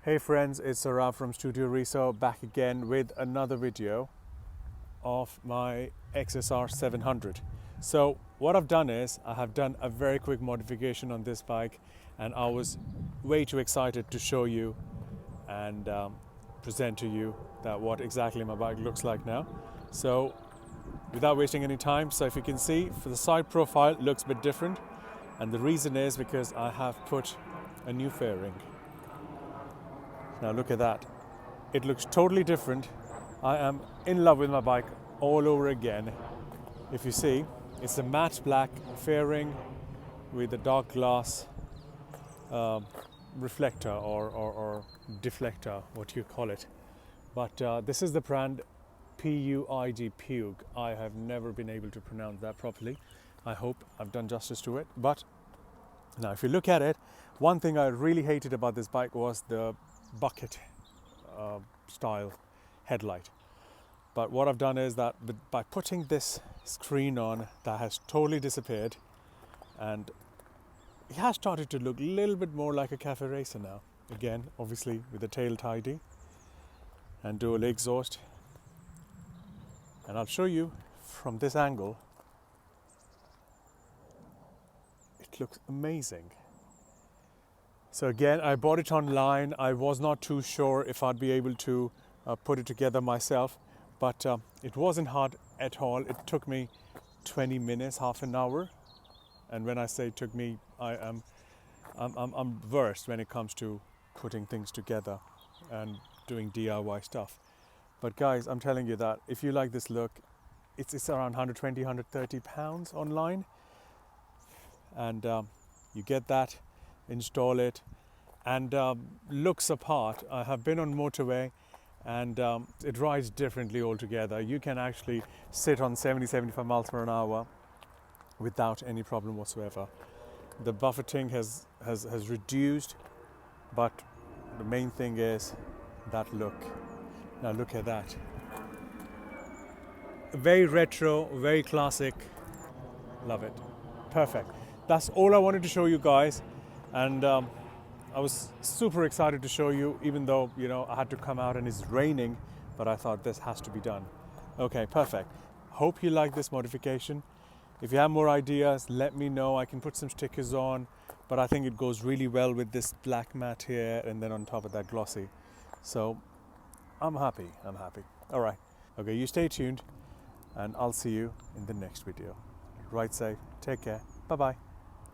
Hey friends, it's Sarah from Studio Reso back again with another video of my XSR700. So what I've done is I have done a very quick modification on this bike, and I was way too excited to show you and present to you that what exactly my bike looks like now. So without wasting any time, so if you can see, for the side profile it looks a bit different, and the reason is because I have put a new fairing. Now look at that. It looks totally different. I am in love with my bike all over again. If you see, it's a matte black fairing with a dark glass reflector or deflector, what you call it. But this is the brand PUIG, PUIG. I have never been able to pronounce that properly. I hope I've done justice to it. But now if you look at it, one thing I really hated about this bike was the bucket style headlight. But what I've done is that by putting this screen on, that has totally disappeared, and it has started to look a little bit more like a cafe racer now. Again, obviously with the tail tidy and dual exhaust. And I'll show you from this angle. It looks amazing. So again, I bought it online. I was not too sure if I'd be able to put it together myself, but it wasn't hard at all. It took me 20 minutes, half an hour. And when I say it took me, I'm versed when it comes to putting things together and doing DIY stuff. But guys, I'm telling you that if you like this look, it's around 120, 130 pounds online. And you get that, install it, and looks apart. I have been on motorway, and it rides differently altogether. You can actually sit on 70-75 miles per hour without any problem whatsoever. The buffeting has reduced, but the main thing is that look. Now look at that. Very retro, very classic. Love it. Perfect. That's all I wanted to show you guys, and I was super excited to show you, even though I had to come out and it's raining, but I thought this has to be done. Okay, perfect. Hope you like this modification. If you have more ideas, let me know. I can put some stickers on, but I think it goes really well with this black matte here and then on top of that glossy. So I'm happy. All right. Okay, you stay tuned, and I'll see you in the next video. Ride safe. Take care. Bye-bye.